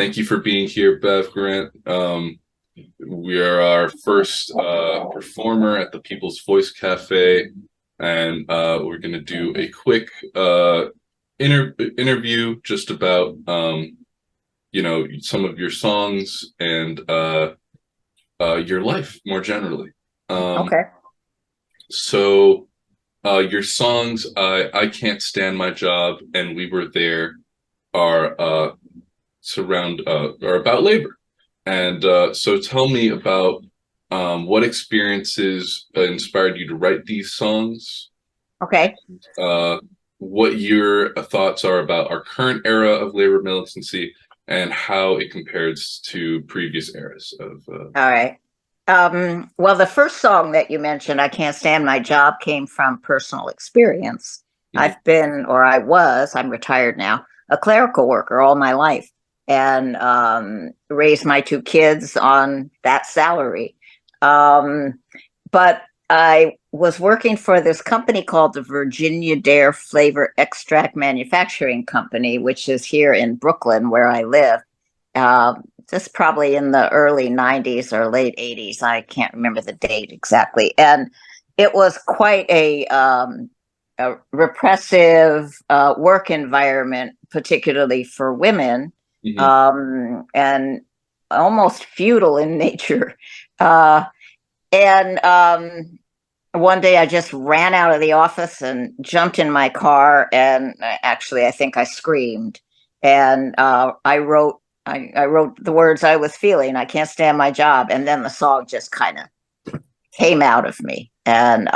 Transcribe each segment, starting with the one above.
Thank you for being here, Bev Grant. We are our first performer at the People's Voice Cafe, and we're going to do a quick interview just about some of your songs and your life more generally. Um, Okay. so your songs, I Can't Stand My Job, and We Were There are are about labor. And so tell me about what experiences inspired you to write these songs, Okay. uh, what your thoughts are about our current era of labor militancy, and how it compares to previous eras of. All right. Well, the first song that you mentioned, I Can't Stand My Job, came from personal experience. Mhm. I'm retired now, a clerical worker all my life and raised my two kids on that salary. Um, but I was working for this company called the Virginia Dare Flavor Extract Manufacturing Company, which is here in Brooklyn, where I live. Just probably in the early 90s or late 80s. I can't remember the date exactly. And it was quite a repressive work environment, particularly for women, Mhm. and almost feudal in nature. Uh, and one day I just ran out of the office and jumped in my car, and actually, I think I screamed. And I wrote the words I was feeling. I can't stand my job, and then the song just kind of came out of me. And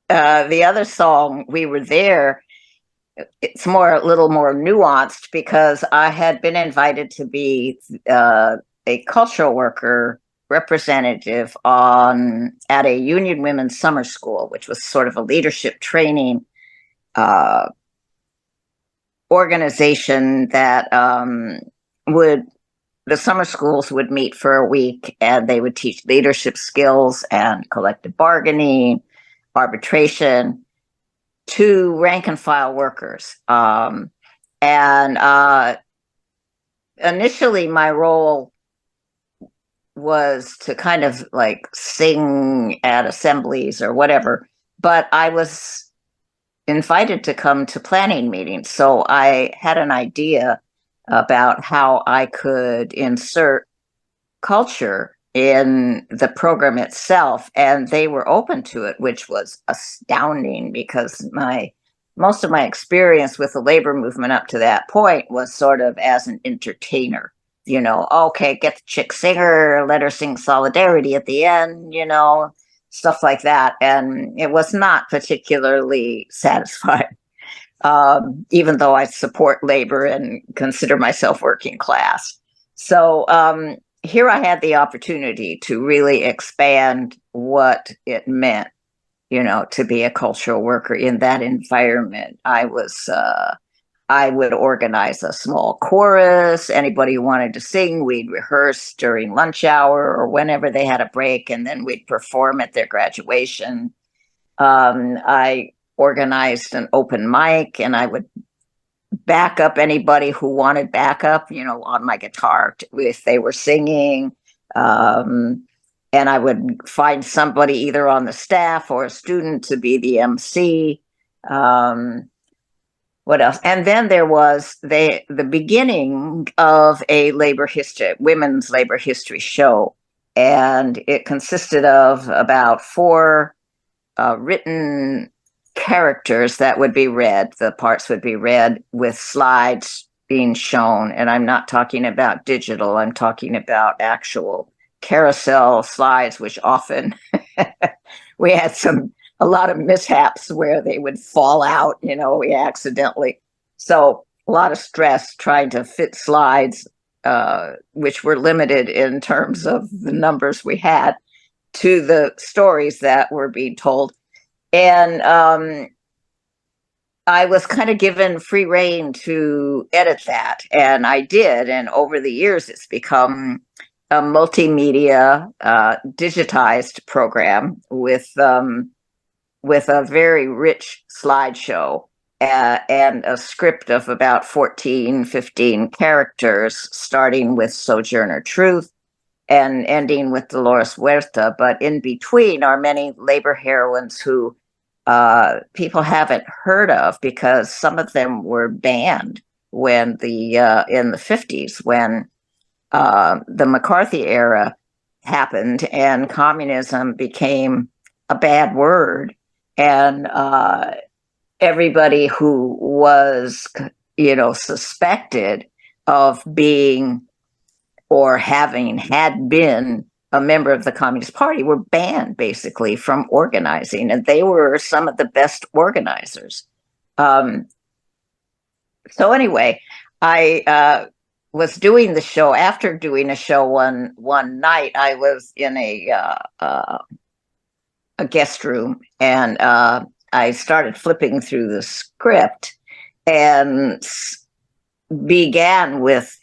the other song, "We Were There," it's a little more nuanced because I had been invited to be a cultural worker representative on at a union women's summer school, which was sort of a leadership training uh, organization that would the summer schools would meet for a week and they would teach leadership skills and collective bargaining, arbitration to rank and file workers. And initially, my role was to kind of like sing at assemblies or whatever, but I was invited to come to planning meetings. So I had an idea about how I could insert culture in the program itself, and they were open to it, which was astounding because my most of my experience with the labor movement up to that point was sort of as an entertainer. Okay, get the chick singer, let her sing Solidarity at the end, stuff like that. And it was not particularly satisfying, even though I support labor and consider myself working class. So here I had the opportunity to really expand what it meant, to be a cultural worker in that environment. I would organize a small chorus. Anybody who wanted to sing, we'd rehearse during lunch hour or whenever they had a break, and then we'd perform at their graduation. I organized an open mic, and I would back up anybody who wanted backup, on my guitar if they were singing. Um, and I would find somebody either on the staff or a student to be the MC. Um, what else? And then there was the beginning of a women's labor history show, and it consisted of about four written characters that would be read. The parts would be read with slides being shown. And I'm not talking about digital, I'm talking about actual carousel slides, which often we had a lot of mishaps where they would fall out, we accidentally. So a lot of stress trying to fit slides, which were limited in terms of the numbers we had, to the stories that were being told. And I was kind of given free reign to edit that, and I did. And over the years, it's become a multimedia, digitized program with a very rich slideshow. and a script of about 14, 15 characters, starting with Sojourner Truth and ending with Dolores Huerta. But in between are many labor heroines who people haven't heard of because some of them were banned when in the 50s when the McCarthy era happened and communism became a bad word. And everybody who was, suspected of being or having had been a member of the Communist Party were banned basically from organizing. And they were some of the best organizers. So anyway, I was doing the show. After doing a show one night, I was in a guest room, and I started flipping through the script, and began with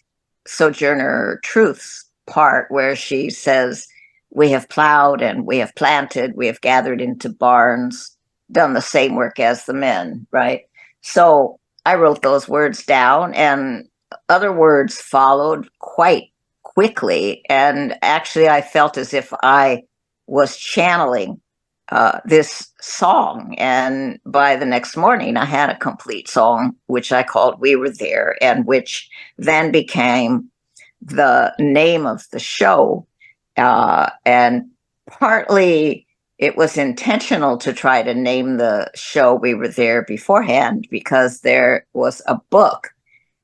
Sojourner Truth's part where she says, "We have plowed and we have planted, we have gathered into barns, done the same work as the men," right? So I wrote those words down, and other words followed quite quickly. And actually, I felt as if I was channeling this song. And by the next morning, I had a complete song, which I called We Were There, and which then became the name of the show. And partly it was intentional to try to name the show We Were There beforehand, because there was a book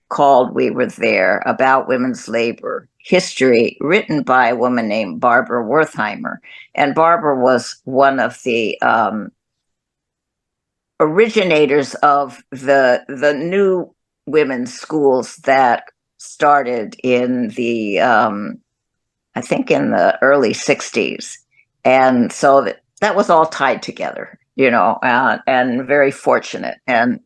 called We Were There about women's labor history written by a woman named Barbara Wertheimer. And Barbara was one of the originators of the new women's schools that started in the I think in the early 60s. And so that was all tied together, and very fortunate. And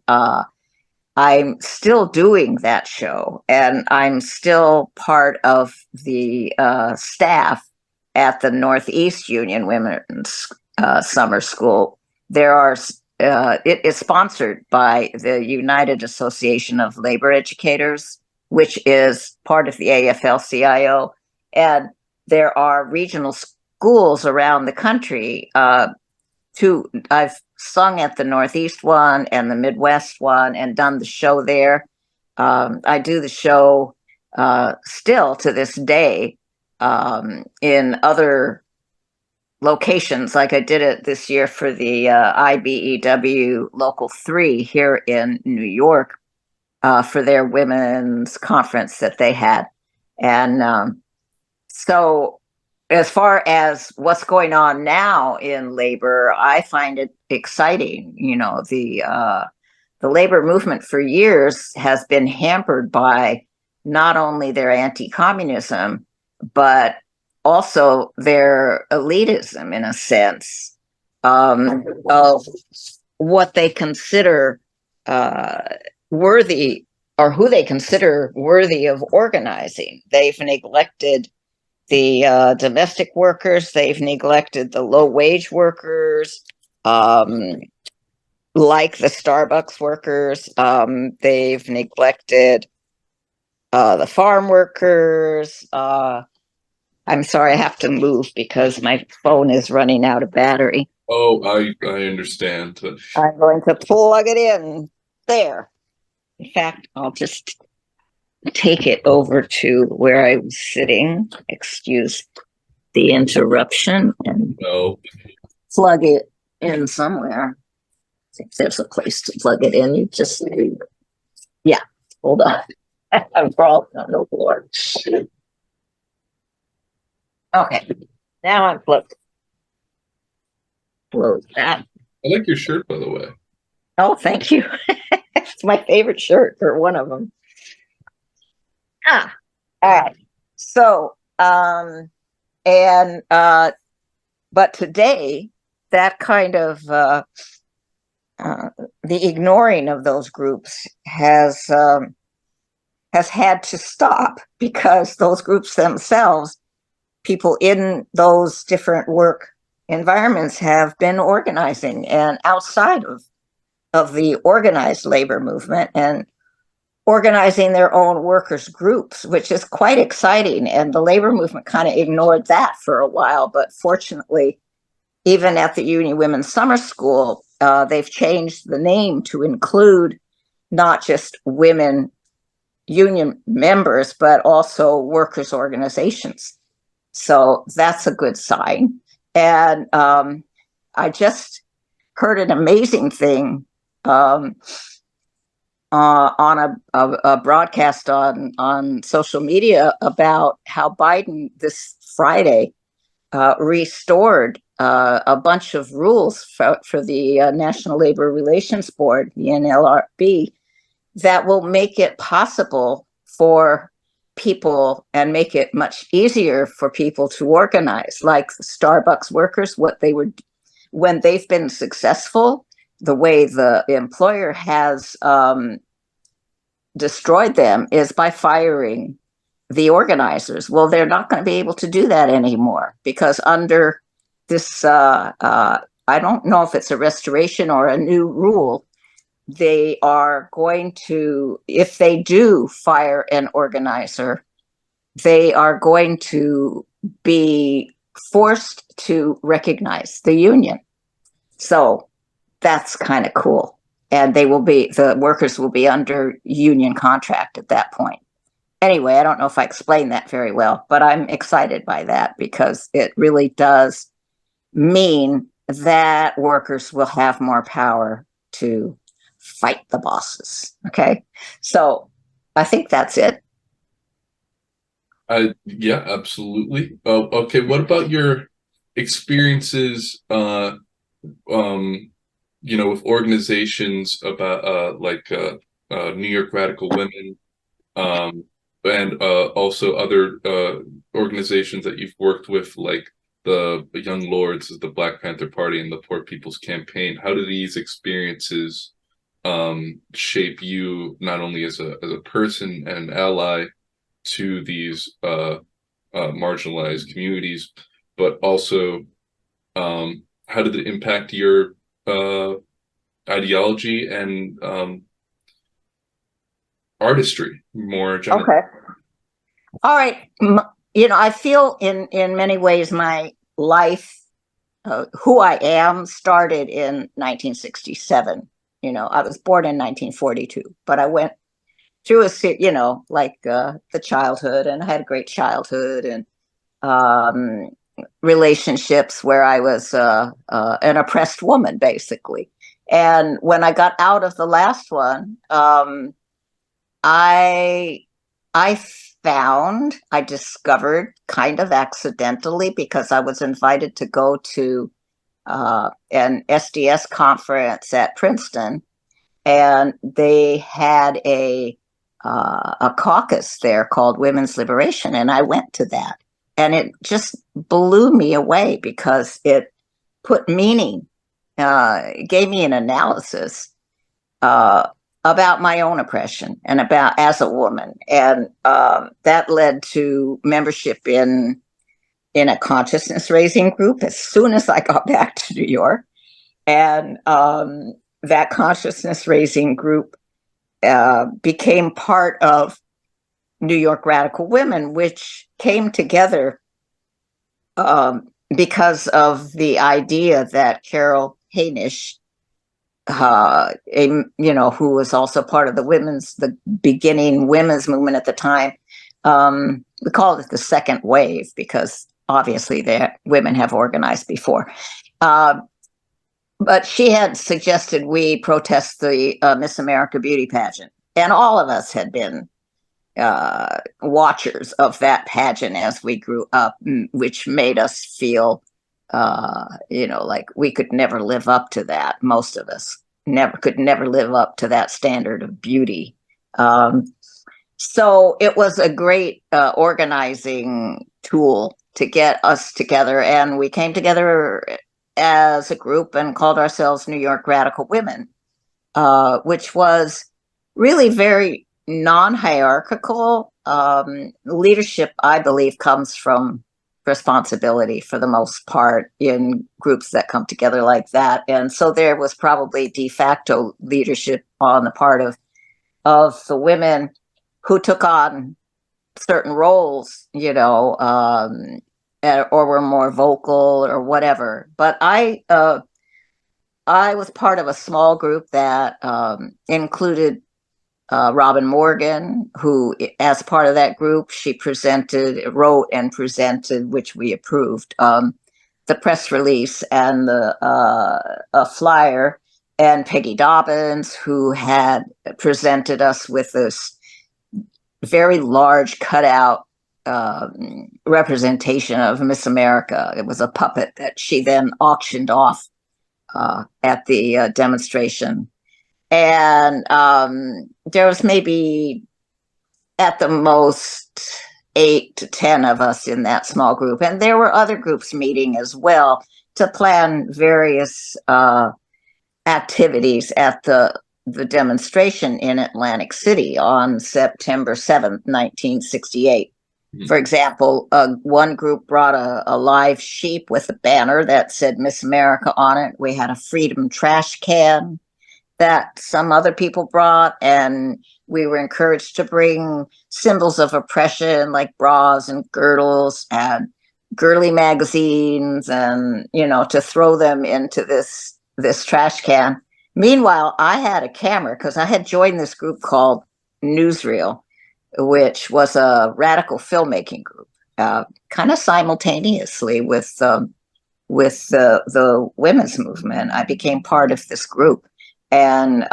I'm still doing that show, and I'm still part of the staff at the Northeast Union Women's Summer School. It is sponsored by the United Association of Labor Educators, which is part of the AFL-CIO, and there are regional schools around the country. I've sung at the Northeast one and the Midwest one and done the show there. I do the show still to this day in other locations. Like I did it this year for the IBEW Local 3 here in New York for their women's conference that they had. And so as far as what's going on now in labor, I find it exciting. The labor movement for years has been hampered by not only their anti-communism, but also their elitism, in a sense, of what they consider worthy, or who they consider worthy of organizing. They've neglected the domestic workers. They've neglected the low wage workers, like the Starbucks workers. They've neglected the farm workers. I'm sorry, I have to move because my phone is running out of battery. Oh, I understand. I'm going to plug it in there. In fact, I'll just take it over to where I was sitting. Excuse the interruption, and plug it in somewhere. If there's a place to plug it in, you just yeah. Hold on, I'm crawling on the floor. Okay, now I'm plugged. Close that. I like your shirt, by the way. Oh, thank you. It's my favorite shirt, or one of them. All right. So, but today, that kind of the ignoring of those groups has had to stop, because those groups themselves, people in those different work environments, have been organizing, and outside of the organized labor movement and organizing their own workers' groups, which is quite exciting. And the labor movement kind of ignored that for a while. But fortunately, even at the Union Women's Summer School, they've changed the name to include not just women union members, but also workers' organizations. So that's a good sign. And I just heard an amazing thing on a broadcast on social media about how Biden this Friday restored a bunch of rules for the National Labor Relations Board, the NLRB, that will make it possible for people and make it much easier for people to organize, like the Starbucks workers, what they were, when they've been successful, the way the employer has destroyed them is by firing the organizers. Well, they're not going to be able to do that anymore because under this, I don't know if it's a restoration or a new rule, they are going to, if they do fire an organizer, they are going to be forced to recognize the union. So that's kind of cool. And the workers will be under union contract at that point. Anyway, I don't know if I explained that very well, but I'm excited by that because it really does mean that workers will have more power to fight the bosses. Okay. So I think that's it. Yeah, absolutely. Okay. What about your experiences, with organizations about, New York Radical Women, and also other organizations that you've worked with, like the Young Lords, the Black Panther Party, and the Poor People's Campaign? How do these experiences shape you not only as a person and ally to these marginalized communities, but also how did it impact your ideology and artistry more generally? Okay. All right. I feel in many ways my life, who I am, started in 1967. I was born in 1942, but I went through the childhood, and I had a great childhood and relationships where I was an oppressed woman, basically. And when I got out of the last one, I I discovered kind of accidentally because I was invited to go to an SDS conference at Princeton, and they had a caucus there called Women's Liberation, and I went to that, and it just blew me away because it put meaning, gave me an analysis about my own oppression and about as a woman, and that led to membership in a consciousness raising group as soon as I got back to New York, and that consciousness raising group became part of New York Radical Women, which came together because of the idea that Carol Hainish, who was also part of the beginning women's movement at the time, we called it the second wave because obviously women have organized before. But she had suggested we protest the Miss America beauty pageant. And all of us had been watchers of that pageant as we grew up, which made us feel, like we could never live up to that. Most of us could never live up to that standard of beauty. So it was a great organizing tool to get us together. And we came together as a group and called ourselves New York Radical Women, which was really very non-hierarchical. Leadership, I believe, comes from responsibility for the most part in groups that come together like that. And so there was probably de facto leadership on the part of the women who took on certain roles, or were more vocal or whatever. But I was part of a small group that included Robin Morgan, who, as part of that group, she wrote and presented, which we approved, the press release and the a flyer, and Peggy Dobbins, who had presented us with this very large cutout representation of Miss America. It was a puppet that she then auctioned off at the demonstration. And there was maybe at the most 8 to 10 of us in that small group. And there were other groups meeting as well to plan various activities at the demonstration in Atlantic City on September 7th, 1968. For example, one group brought a live sheep with a banner that said Miss America on it. We had a freedom trash can that some other people brought, and we were encouraged to bring symbols of oppression like bras and girdles and girly magazines, and to throw them into this trash can. Meanwhile, I had a camera because I had joined this group called Newsreel, which was a radical filmmaking group, kind of simultaneously with the women's movement. I became part of this group, and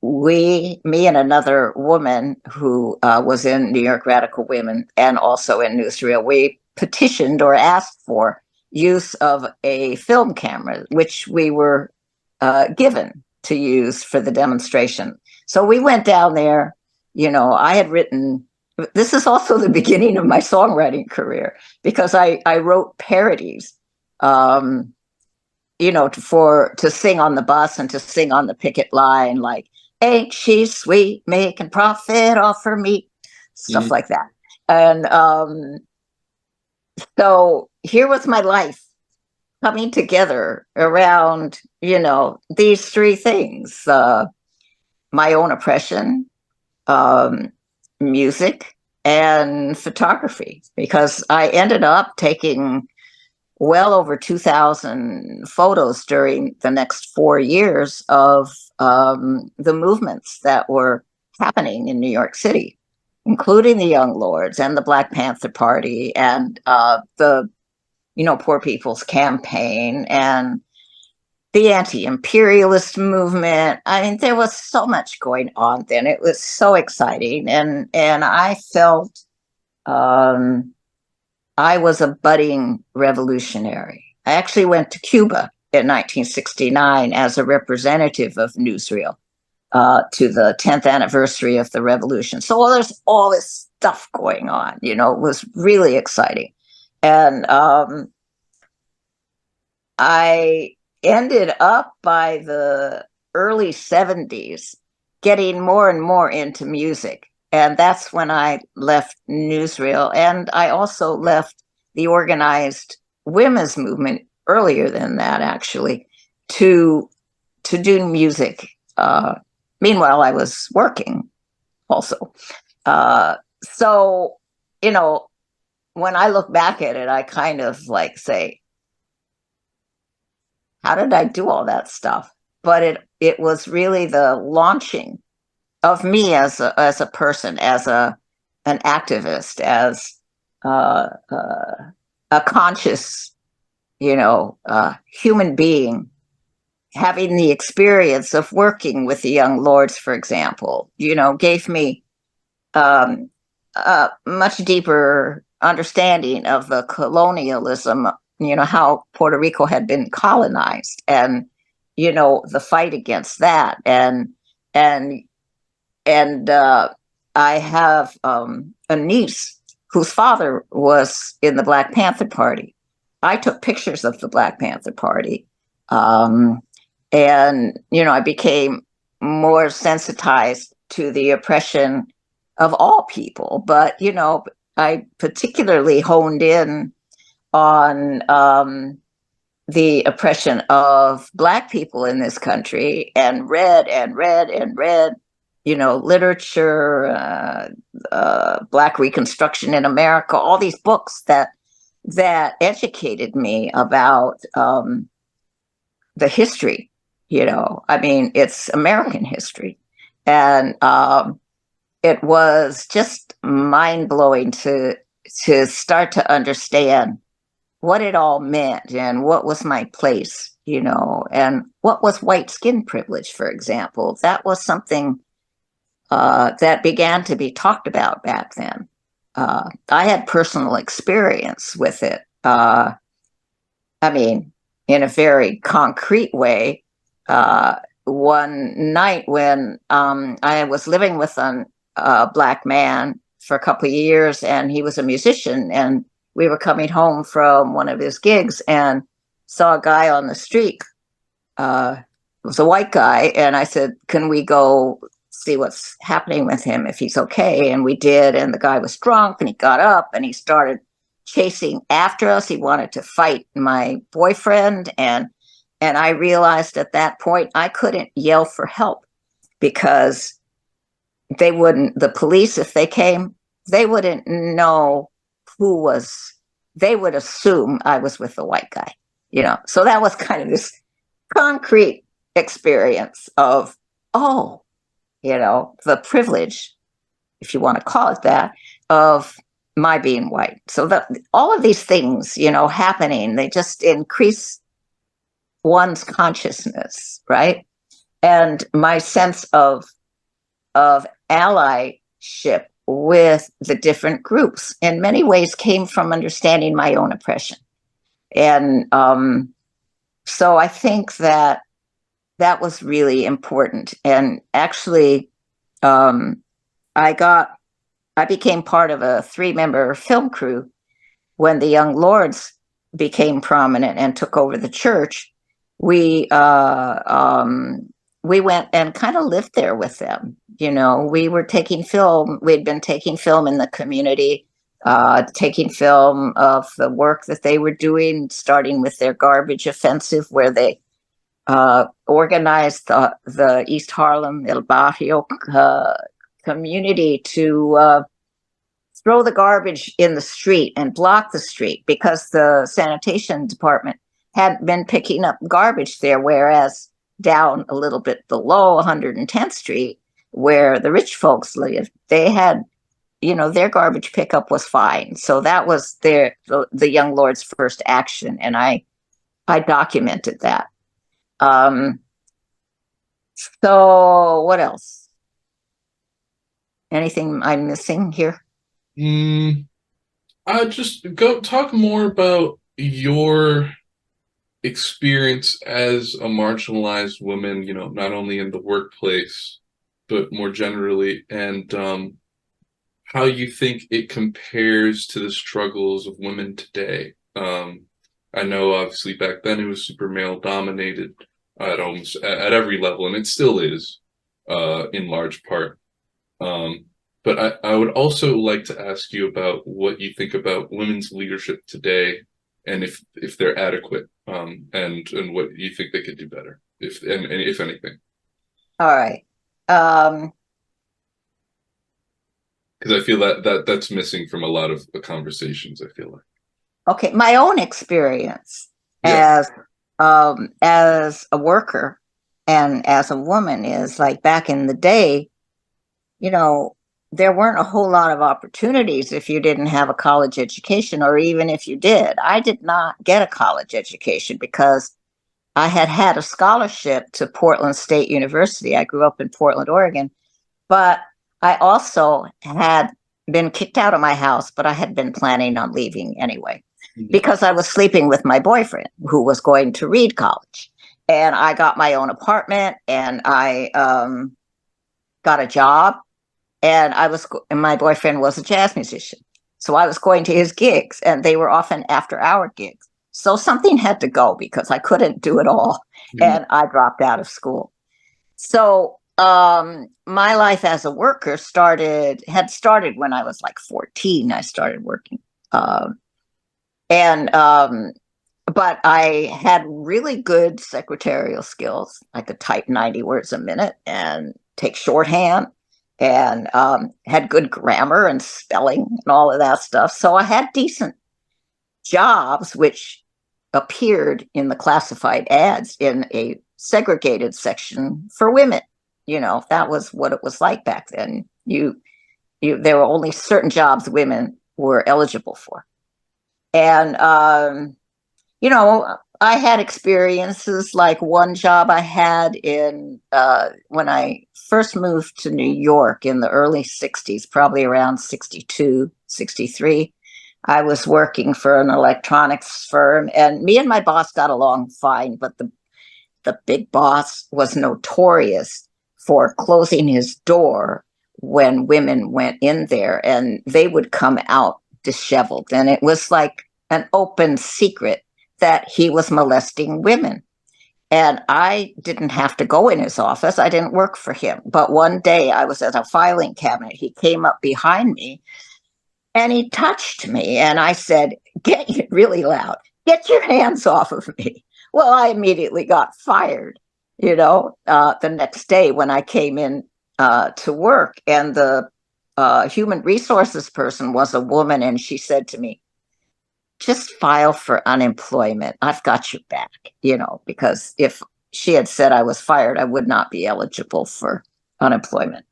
me and another woman who was in New York Radical Women and also in Newsreel, we petitioned or asked for use of a film camera, which we were given to use for the demonstration. So we went down there. I had written, this is also the beginning of my songwriting career, because I wrote parodies, to sing on the bus and to sing on the picket line, like, ain't she sweet, making profit off her meat, stuff like that. And so here was my life coming together around, these three things, my own oppression, music, and photography, because I ended up taking well over 2,000 photos during the next 4 years of the movements that were happening in New York City, including the Young Lords and the Black Panther Party and the Poor People's Campaign and the anti-imperialist movement. I mean, there was so much going on then. It was so exciting, and I felt I was a budding revolutionary. I actually went to Cuba in 1969 as a representative of Newsreel to the 10th anniversary of the revolution. So there's all this stuff going on. It was really exciting, and I ended up by the early 70s getting more and more into music. And that's when I left Newsreel. And I also left the organized women's movement earlier than that, actually, to do music. Meanwhile, I was working also. So, when I look back at it, I kind of say, how did I do all that stuff? But it was really the launching of me as a person, as an activist, as a conscious, human being, having the experience of working with the Young Lords, for example, gave me a much deeper understanding of the colonialism, how Puerto Rico had been colonized, and the fight against that, and I have a niece whose father was in the Black Panther Party. I took pictures of the Black Panther Party, and I became more sensitized to the oppression of all people. But I particularly honed in on the oppression of Black people in this country, and read and read and read, literature, Black Reconstruction in America, all these books that educated me about the history. I mean, it's American history, and it was just mind blowing to start to understand what it all meant and what was my place, and what was white skin privilege, for example. That was something that began to be talked about back then. I had personal experience with it. I mean, in a very concrete way. One night when I was living with a Black man for a couple of years, and he was a musician, and we were coming home from one of his gigs and saw a guy on the street. It was a white guy. And I said, can we go see what's happening with him, if he's okay? And we did. And the guy was drunk, and he got up and he started chasing after us. He wanted to fight my boyfriend. And I realized at that point I couldn't yell for help, because the police, if they came, they wouldn't know they would assume I was with the white guy, So that was kind of this concrete experience of, the privilege, if you want to call it that, of my being white. So that all of these things, happening, they just increase one's consciousness, right? And my sense of allyship with the different groups in many ways came from understanding my own oppression. And so I think that was really important. And actually, I became part of a 3-member film crew when the Young Lords became prominent and took over the church. We went and kind of lived there with them. We were taking film. We'd been taking film in the community, taking film of the work that they were doing, starting with their garbage offensive, where they organized the East Harlem El Barrio community to throw the garbage in the street and block the street, because the sanitation department had been picking up garbage there, whereas down a little bit below 110th Street, where the rich folks lived, they had, their garbage pickup was fine. So that was the Young Lords' first action, and I documented that. So what else? Anything I'm missing here? Just go talk more about your experience as a marginalized woman, not only in the workplace, but more generally, and how you think it compares to the struggles of women today. I know obviously back then it was super male dominated at almost at every level, and it still is in large part. But I would also like to ask you about what you think about women's leadership today, and if they're adequate, and what you think they could do better, if anything. All right. Because I feel that's missing from a lot of the conversations, I feel like. Okay, my own experience as a worker and as a woman is, like, back in the day, there weren't a whole lot of opportunities if you didn't have a college education, or even if you did. I did not get a college education because I had a scholarship to Portland State University. I grew up in Portland, Oregon, but I also had been kicked out of my house, but I had been planning on leaving anyway, because I was sleeping with my boyfriend, who was going to Reed College. And I got my own apartment, and I got a job, and my boyfriend was a jazz musician. So I was going to his gigs, and they were often after-hour gigs. So something had to go, because I couldn't do it all. And I dropped out of school. So my life as a worker had started when I was like 14. I started working. And but I had really good secretarial skills. I could type 90 words a minute and take shorthand, and had good grammar and spelling and all of that stuff. So I had decent jobs, which appeared in the classified ads in a segregated section for women. That was what it was like back then. There were only certain jobs women were eligible for. And I had experiences like one job I had in when I first moved to New York in the early 60s, probably around 62, 63. I was working for an electronics firm, and me and my boss got along fine, but the big boss was notorious for closing his door when women went in there, and they would come out disheveled. And it was like an open secret that he was molesting women. And I didn't have to go in his office. I didn't work for him. But one day I was at a filing cabinet. He came up behind me and he touched me. And I said, "Get really loud, get your hands off of me." Well, I immediately got fired, the next day when I came in to work. And the human resources person was a woman. And she said to me, "Just file for unemployment. I've got your back," because if she had said I was fired, I would not be eligible for unemployment.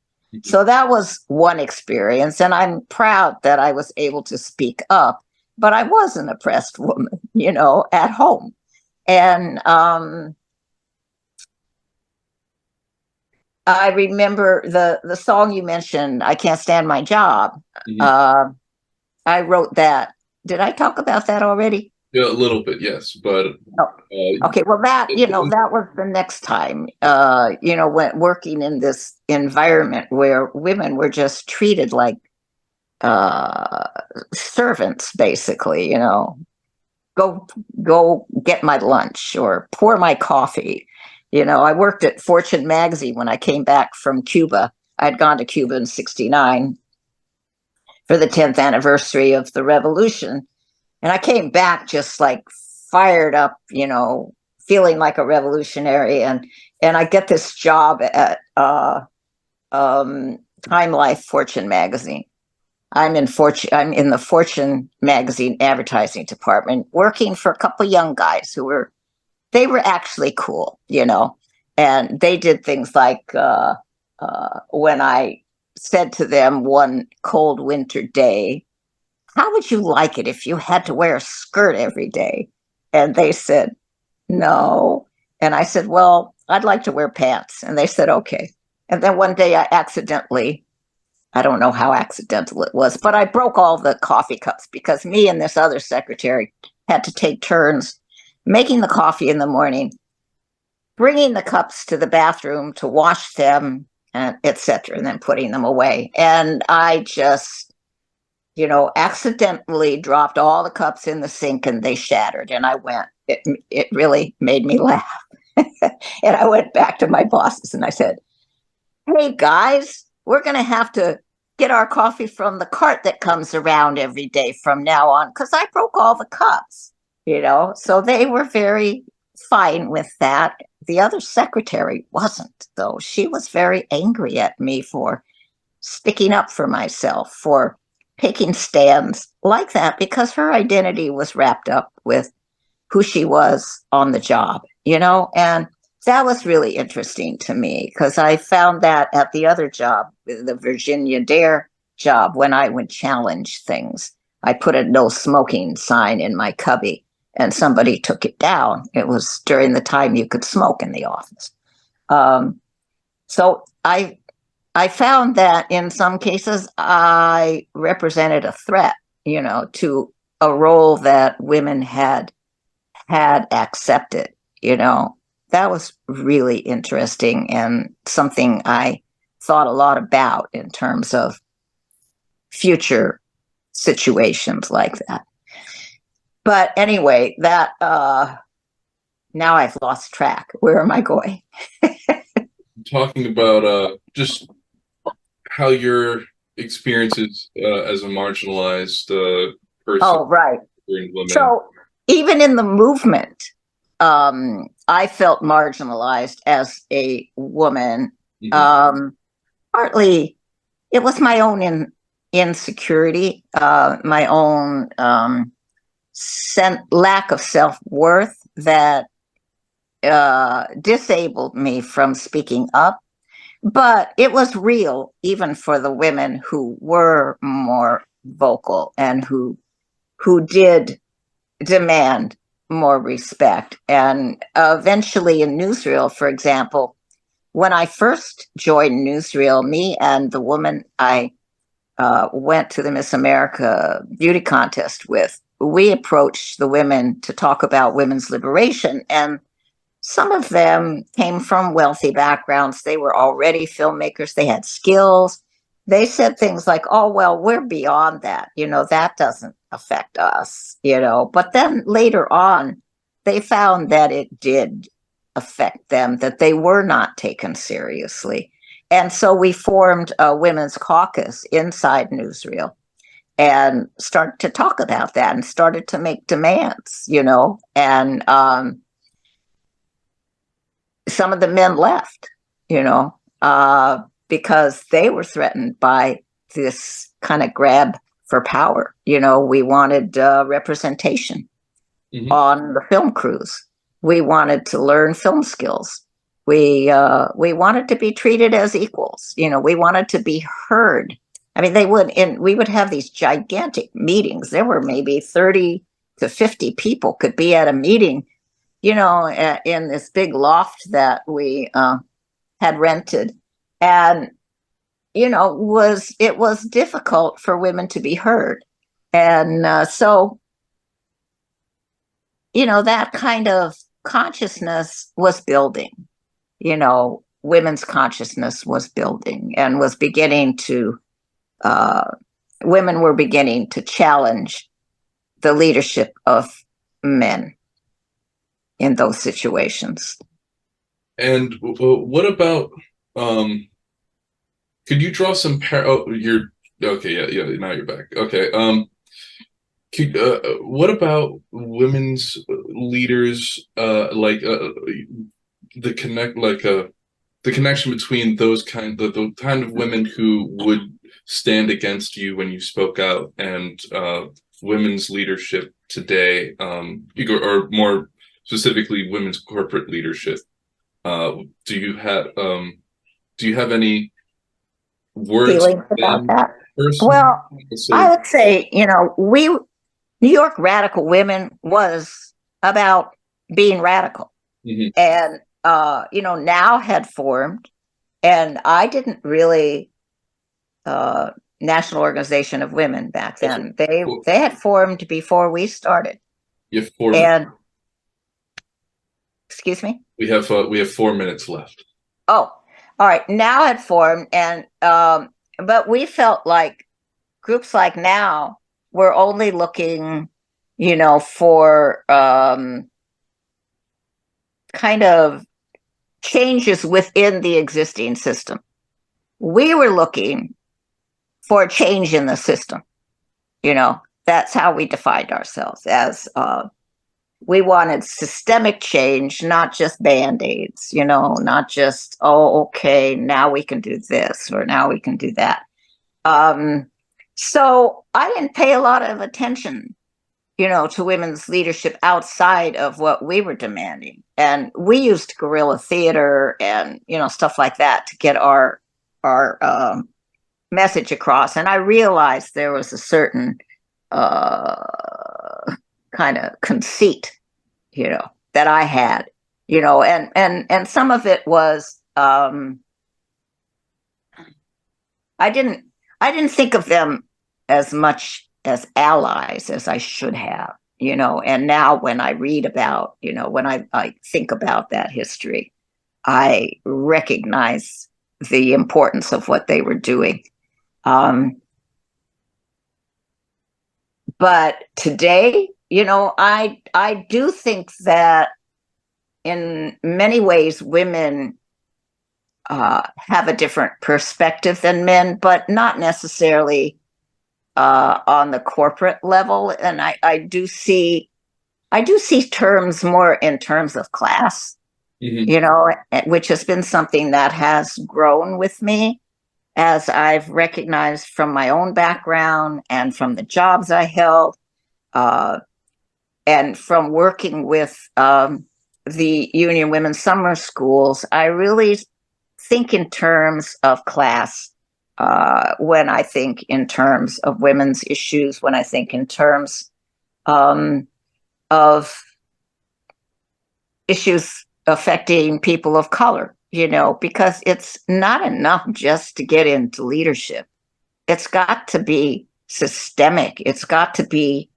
So that was one experience. And I'm proud that I was able to speak up, but I was an oppressed woman, at home. And I remember the song you mentioned, "I Can't Stand My Job." Mhm. I wrote that. Did I talk about that already? Yeah, a little bit, yes, but Oh, uh, okay. Well, that was the next time, when working in this environment where women were just treated like uh, servants, basically, go, go get my lunch or pour my coffee. I worked at Fortune magazine when I came back from Cuba. I'd gone to Cuba in 69 for the 10th anniversary of the revolution. And I came back just like fired up, feeling like a revolutionary. And I get this job at Time Life Fortune magazine. I'm in the Fortune magazine advertising department, working for a couple young guys they were actually cool, and they did things like when I said to them one cold winter day, "How would you like it if you had to wear a skirt every day?" And they said, "No." And I said, "Well, I'd like to wear pants." And they said, "Okay." And then one day I don't know how accidental it was, but I broke all the coffee cups because me and this other secretary had to take turns making the coffee in the morning, bringing the cups to the bathroom to wash them, and etc., and then putting them away. And I just accidentally dropped all the cups in the sink and they shattered. And it really made me laugh. And I went back to my bosses and I said, "Hey guys, we're going to have to get our coffee from the cart that comes around every day from now on because I broke all the cups." So they were very fine with that. The other secretary wasn't, though. She was very angry at me for sticking up for myself, for taking stands like that, because her identity was wrapped up with who she was on the job. And that was really interesting to me because I found that at the other job, the Virginia Dare job, when I would challenge things. I put a no smoking sign in my cubby and somebody took it down. It was during the time you could smoke in the office. So I found that in some cases I represented a threat, to a role that women had accepted. That was really interesting and something I thought a lot about in terms of future situations like that. But anyway, that now I've lost track. Where am I going? talking about just how your experiences as a marginalized person Oh, right. and women. So even in the movement, I felt marginalized as a woman. Hmm. Um, Partly it was my own insecurity, my own lack of self-worth that disabled me from speaking up. But it was real even for the women who were more vocal and who did demand more respect. And eventually in newsreel, for example, when I first joined newsreel, me and the woman I went to the Miss America beauty contest with, we approached the women to talk about women's liberation. And some of them came from wealthy backgrounds. They were already filmmakers, they had skills. They said things like, oh, well, we're beyond that. That doesn't affect us. But then later on, they found that it did affect them, that they were not taken seriously. And so we formed a women's caucus inside Newsreel and started to talk about that and started to make demands. And some of the men left, you know, because they were threatened by this kind of grab for power. We wanted representation Hmm. on the film crews. We wanted to learn film skills. We wanted to be treated as equals. We wanted to be heard. I mean, we would have these gigantic meetings. There were maybe 30 to 50 people could be at a meeting, in this big loft that we had rented. And, it was difficult for women to be heard. And so, that kind of consciousness was building. Women's consciousness was building and was beginning to, uh, women were beginning to challenge the leadership of men in those situations. And what about could you draw some oh, you're okay, yeah, yeah, now you're back. Okay. What about women's leaders like the connect like the connection between the kind of women who would stand against you when you spoke out and women's leadership today, or more specifically women's corporate leadership. Uh, do you have any words Feelings for about them that? personally? Well, I So, would say, New York Radical Women was about being radical. mhm. And, Now had formed, and I didn't really, uh, National Organization of Women back That's then. They cool. they had formed before we started. You have 4 minutes. And excuse me. We have 4 minutes left. Oh, all right. Now had formed, and but we felt like groups like Now were only looking, for kind of changes within the existing system. We were looking for a change in the system. You know, that's how we defined ourselves as we wanted systemic change, not just band-aids, not just, oh, okay, now we can do this or now we can do that. Um, so I didn't pay a lot of attention, to women's leadership outside of what we were demanding. And we used guerrilla theater and, stuff like that to get our message across. And I realized there was a certain kind of conceit, that I had, and some of it was I didn't I didn't think of them as much as allies as I should have, and now when I read about, when I think about that history, I recognize the importance of what they were doing. Um, but today, I do think that in many ways women have a different perspective than men, but not necessarily on the corporate level. And I do see terms more in terms of class, Hmm. you know, which has been something that has grown with me as I've recognized from my own background and from the jobs I held, uh, and from working with the Union Women's Summer Schools. I really think in terms of class when I think in terms of women's issues, when I think in terms um, of issues affecting people of color, you know, because it's not enough just to get into leadership. It's got to be systemic. It's got to be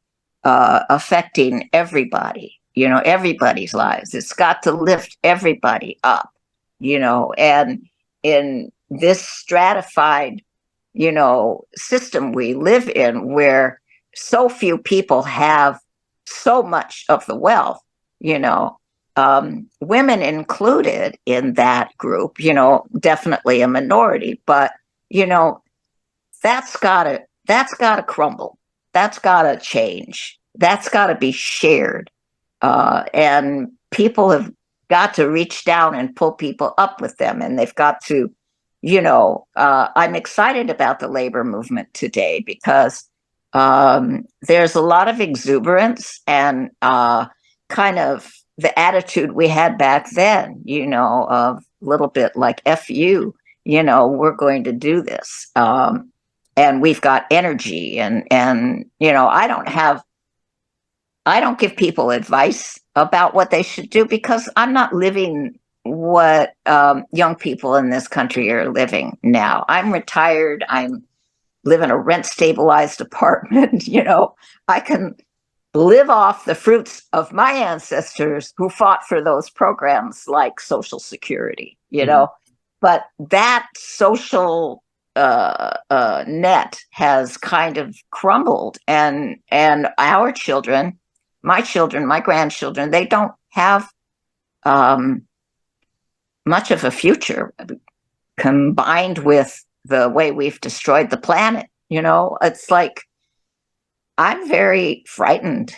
affecting everybody, you know, everybody's lives. It's got to lift everybody up, you know, and in this stratified, you know, system we live in where so few people have so much of the wealth, you know, women included in that group, you know, definitely a minority, but, you know, that's gotta crumble. That's gotta change. That's gotta be shared. And people have got to reach down and pull people up with them, and they've got to, you know, I'm excited about the labor movement today because there's a lot of exuberance and kind of the attitude we had back then, you know, of a little bit like F you know, we're going to do this. And we've got energy and you know, I don't give people advice about what they should do because I'm not living what young people in this country are living now. I'm retired. I'm live in a rent stabilized apartment. You know, I can live off the fruits of my ancestors who fought for those programs like Social Security, you Hmm. know. But that social net has kind of crumbled, and our children, my grandchildren, they don't have um, much of a future combined with the way we've destroyed the planet. You know, it's like I'm very frightened.